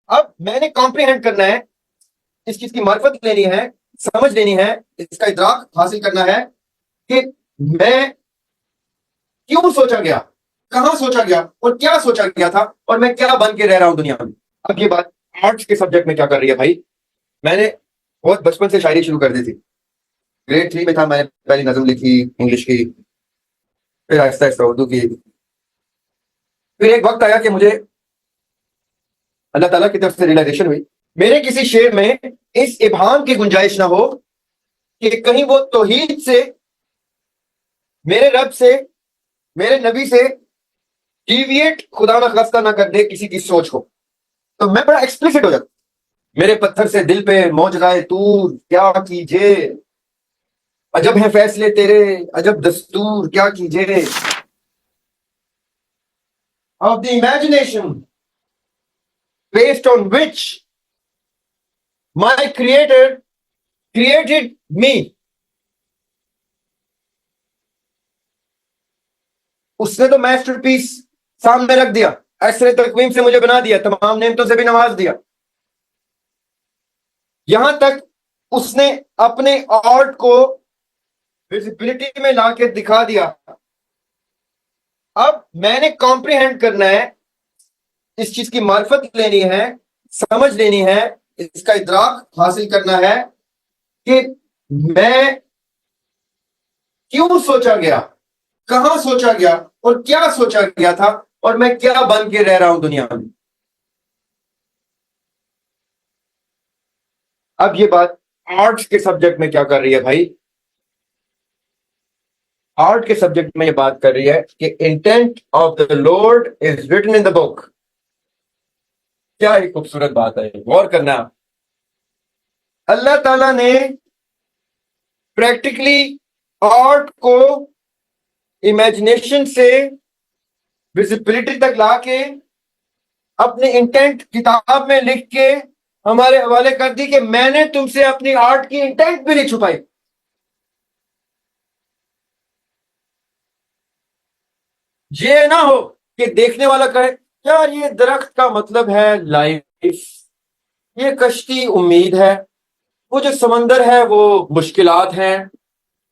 अब मैंने कॉम्प्रिहेंड करना है, इस चीज की मार्फत लेनी है, समझ लेनी है, इसका इदराक हासिल करना है कि मैं क्यों सोचा गया, कहां सोचा गया और क्या सोचा गया था और मैं क्या बन के रह रहा हूं दुनिया में। अब ये बात आर्ट्स के सब्जेक्ट में क्या कर रही है भाई। मैंने बहुत बचपन से शायरी शुरू कर दी थी। ग्रेड 3 में था, मैंने पहली नज्म लिखी इंग्लिश की, फिर आहिस्ता आहिस्ता उर्दू की। फिर एक वक्त आया कि मुझे अल्लाह ताला की तरफ से रियलाइजेशन हुई, मेरे किसी शेर में इस इबाम की गुंजाइश ना हो कि कहीं वो तौहीद से, मेरे रब से, मेरे नबी से डिविएट खुदा ना खास्ता ना कर दे किसी की सोच को। तो मैं बड़ा एक्सप्लिसिट हो जाता, मेरे पत्थर से दिल पे मौजराए तूर क्या कीजिए, अजब है फैसले तेरे, अजब दस्तूर क्या कीजिए। Of the imagination based on which my creator created मी, उसने तो मास्टरपीस सामने रख दिया, ऐसरे तकवीम से मुझे बना दिया, तमाम नेमतों से भी नवाज दिया। यहां तक उसने अपने आर्ट को विजिबिलिटी में लाके दिखा दिया। अब मैंने कॉम्प्रिहेंड करना है, इस चीज की मार्फत लेनी है, समझ लेनी है, इसका इदराक हासिल करना है कि मैं क्यों सोचा गया, कहां सोचा गया और क्या सोचा गया था और मैं क्या बन के रह रहा हूं दुनिया में। अब ये बात आर्ट्स के सब्जेक्ट में क्या कर रही है भाई। आर्ट के सब्जेक्ट में ये बात कर रही है कि intent of the Lord is written in the book. क्या ही खूबसूरत बात है, गौर करना। अल्लाह ताला ने प्रैक्टिकली आर्ट को इमेजिनेशन से विजिबिलिटी तक लाके अपने इंटेंट किताब में लिख के हमारे हवाले कर दी कि मैंने तुमसे अपनी आर्ट की इंटेंट भी नहीं छुपाई। ये ना हो कि देखने वाला कहे यार ये दरख्त का मतलब है लाइफ, ये कश्ती उम्मीद है, वो जो समंदर है वो मुश्किलात हैं,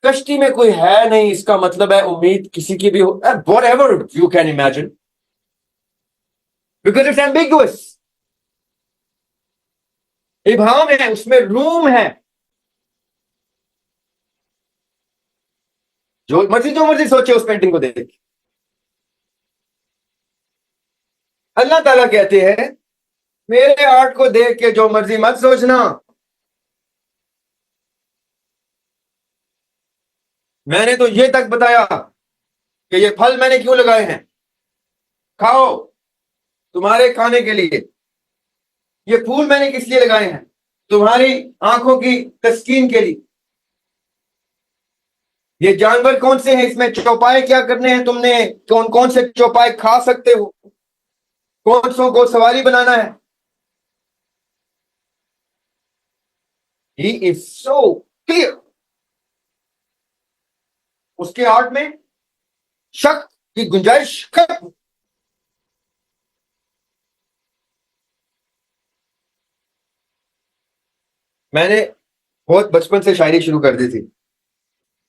कश्ती में कोई है नहीं इसका मतलब है उम्मीद किसी की भी हो। Whatever you can imagine, because it's ambiguous. इबाम है, उसमें रूम है, जो मर्जी सोचे उस पेंटिंग को देख। अल्लाह ताला कहते हैं मेरे आर्ट को देख के जो मर्जी मत सोचना, मैंने तो ये तक बताया कि ये फल मैंने क्यों लगाए हैं, खाओ तुम्हारे खाने के लिए। ये फूल मैंने किस लिए लगाए हैं, तुम्हारी आंखों की तस्कीन के लिए। ये जानवर कौन से हैं, इसमें चौपाए क्या करने हैं तुमने, कौन कौन से चौपाए खा सकते हो, कौन सो को सवारी बनाना है। He is so clear. उसके आर्ट में शक की गुंजाइश खत्म। मैंने बहुत बचपन से शायरी शुरू कर दी थी।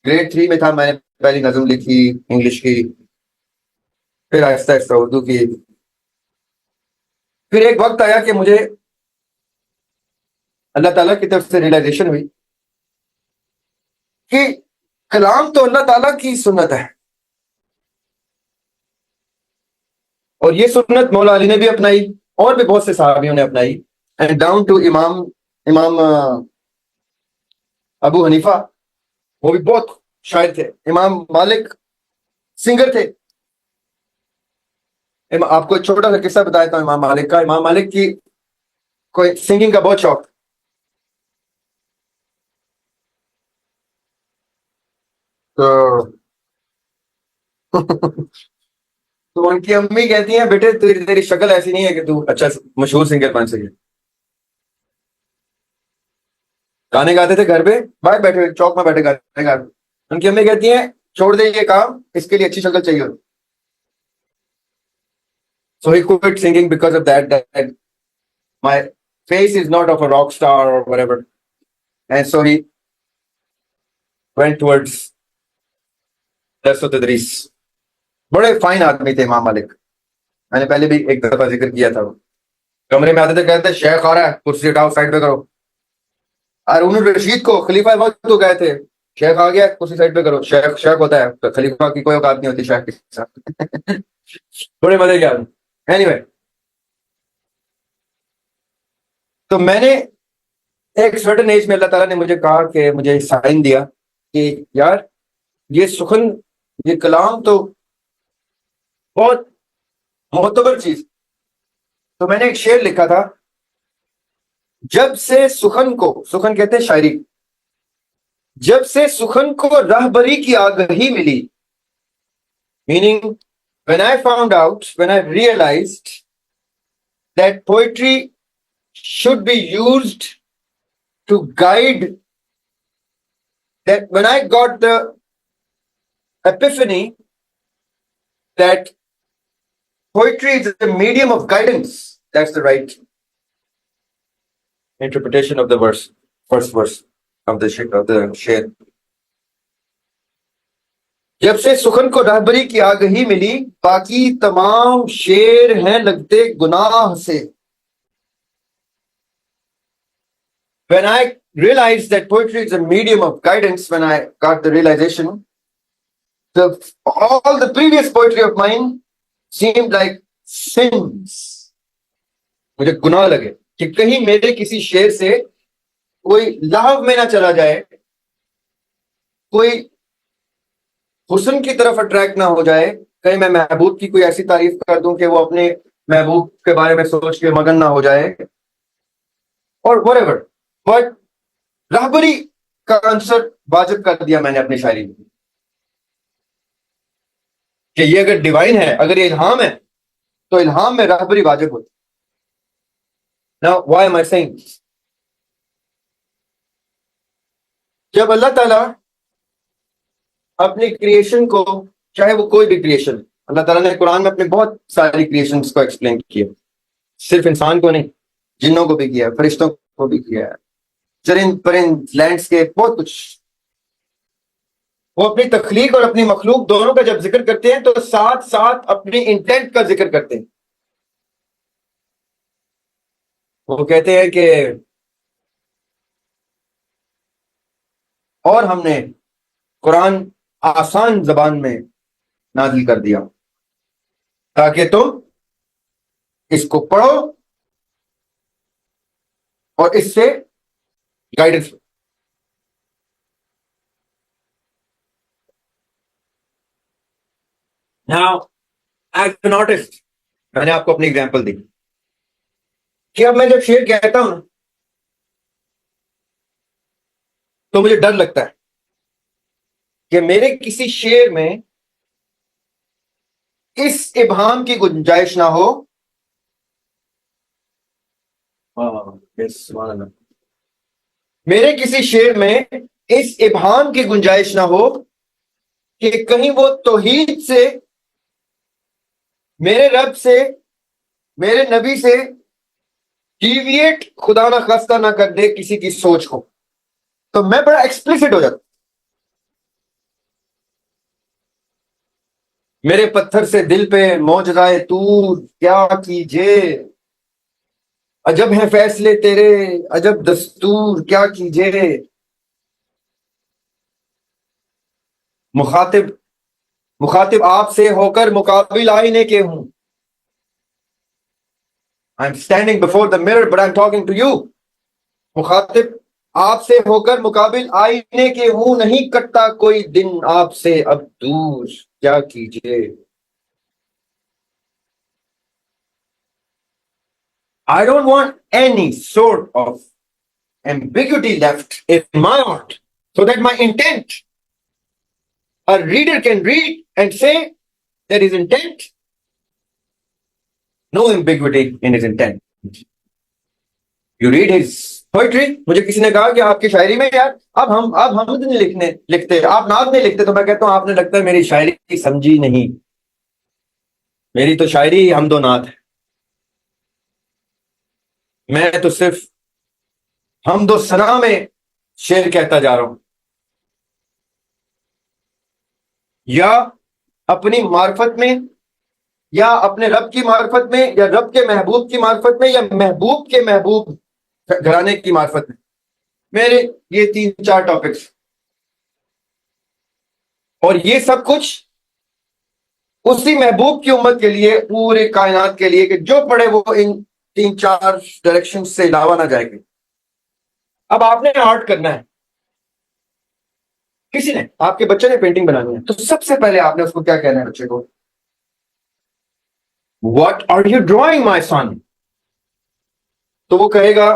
ग्रेड 3 में था, मैंने पहली नज्म लिखी इंग्लिश की, फिर आहिस्ता आहिस्ता उर्दू की। फिर एक वक्त आया कि मुझे अल्लाह ताला की तरफ से रियलाइजेशन हुई कि कलाम तो अल्लाह ताला की सुन्नत है, और ये सुन्नत मौला अली ने भी अपनाई और भी बहुत से सहाबियों ने अपनाई, एंड डाउन टू इमाम इमाम अबू हनीफा, वो भी बहुत शायर थे। इमाम मालिक सिंगर थे। आपको एक छोटा सा किस्सा बताया था इमाम मालिक का। इमाम मालिक की कोई सिंगिंग का बहुत शौक। तो तो उनकी अम्मी कहती हैं बेटे तेरी तेरी शक्ल ऐसी नहीं है कि तू अच्छा मशहूर सिंगर बन सके। गाने गाते थे घर पे, बाहर बैठे चौक में बैठे गाने गा। उनकी अम्मी कहती हैं छोड़ दे ये काम, इसके लिए अच्छी शक्ल चाहिए। So he quit singing because of that. my face is not of a rock star or whatever, and so he went towards दरसो तदरीस। बड़े फाइन आदमी थे इमाम मालिक, मैंने पहले भी एक दफा जिक्र किया था। कमरे में आते थे, कहते शेख आ रहा है, कुर्सी हटाओ, साइड पे करो। हारून रशीद को खलीफा वक्त तो गए थे, शेख आ गया, कुर्सी साइड पे करो। शेख शेख होता है, तो खलीफा की कोई औकात नहीं होती शेख के साथ। बड़े मजे के आदमी। एनीवे, तो मैंने एक सर्टेन एज में अल्लाह ताला ने मुझे कहा कि मुझे साइन दिया कि यार ये सुखन, ये कलाम तो बहुत मोतबर चीज। तो मैंने एक शेर लिखा था, जब से सुखन को, सुखन कहते हैं शायरी, जब से सुखन को रहबरी की आगही मिली, meaning when I found out, when I realized that poetry should be used to guide, that when I got the epiphany that poetry is a medium of guidance, that's the right interpretation of the verse, first verse of the share. जब से सुखन को रहबरी की आगही मिली, बाकी तमाम शेर हैं लगते गुनाह से। When I realized that poetry is a medium of guidance, when I got the realization, all the previous poetry of mine seemed like sins. मुझे गुनाह लगे कि कहीं मेरे किसी शेर से कोई लाभ में ना चला जाए, कोई हुस्न की तरफ अट्रैक्ट ना हो जाए, कहीं मैं महबूब की कोई ऐसी तारीफ कर दूं कि वो अपने महबूब के बारे में सोच के मगन ना हो जाए, और whatever. बट रहबरी का आंसर वाजिब कर दिया मैंने अपनी शायरी में कि ये अगर डिवाइन है, अगर ये इल्हाम है, तो इल्हाम में रहबरी वाजिब होती। Now why am I saying, जब अल्लाह ताला अपनी क्रिएशन को, चाहे वो कोई भी क्रिएशन, अल्लाह ताला ने कुरान में अपने बहुत सारी क्रिएशंस को एक्सप्लेन किया, सिर्फ इंसान को नहीं, जिन्नों को भी किया है, फरिश्तों को भी किया है, चरिंद परिंद, लैंडस्केप, बहुत कुछ। वो अपनी तख्लीक और अपनी मखलूक दोनों का जब जिक्र करते हैं तो साथ साथ अपने इंटेंट का जिक्र करते हैं। वो कहते हैं कि और हमने कुरान आसान जबान में नाजिल कर दिया ताकि तुम इसको पढ़ो और इससे guidance. Now as an artist, मैंने आपको अपनी एग्जांपल दी कि अब मैं जब शेर कहता हूं तो मुझे डर लगता है कि मेरे किसी शेर में इस इब्हाम की गुंजाइश ना हो। मेरे किसी शेर में इस इब्हाम की गुंजाइश ना हो कि कहीं वो तौहीद से, मेरे रब से, मेरे नबी से डिविएट खुदा ना खास्ता ना कर दे किसी की सोच को। तो मैं बड़ा एक्सप्लिसिट हो जाता, मेरे पत्थर से दिल पे मौजराए तूर क्या कीजिए, अजब है फैसले तेरे, अजब दस्तूर क्या कीजिए। मुखातिब मुखातिब आपसे होकर मुकाबिल आईने के हूं। I am standing before the mirror but I am talking to you. मुखातिब आपसे होकर मुकाबिल आईने के हूं, नहीं कटता कोई दिन आपसे अब दूर क्या कीजिए। I don't want any sort of ambiguity left in my art so that my intent, a reader can read and say there is intent, no ambiguity in his intent. You read his poetry, मुझे किसी ने कहा कि आपकी शायरी में यार अब हम नहीं लिखते, आप नात नहीं लिखते, तो मैं कहता हूं आपने लगता है मेरी शायरी समझी नहीं। मेरी तो शायरी हम दो नात है। मैं तो सिर्फ हम दो सना में शेर कहता जा रहा हूं, या अपनी मार्फत में, या अपने रब की मार्फत में, या रब के महबूब की मार्फत में, या महबूब के महबूब घराने की मार्फत में। मेरे ये 3-4 टॉपिक्स, और ये सब कुछ उसी महबूब की उम्मत के लिए, पूरे कायनात के लिए, कि जो पढ़े वो इन 3-4 डायरेक्शन से अलावा ना जाएगी। अब आपने आर्ट करना है, किसी ने, आपके बच्चे ने पेंटिंग बनानी है, तो सबसे पहले आपने उसको क्या कहना है बच्चे को? What are you drawing my son? तो वो कहेगा,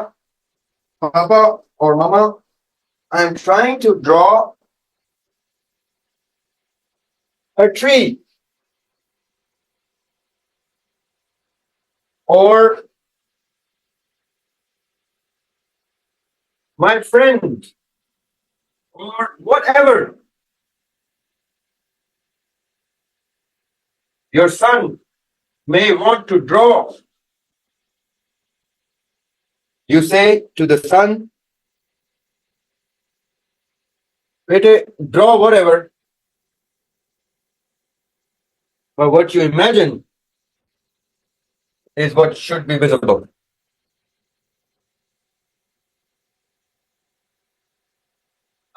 पापा और मामा, I am trying to draw a tree, और my friend, or whatever your son may want to draw. You say to the son, "Bete, draw whatever, but what you imagine is what should be visible."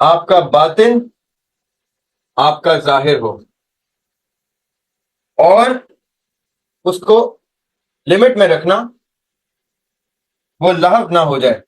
आपका बातिन आपका जाहिर हो, और उसको limit में रखना, वो लाभ ना हो जाए।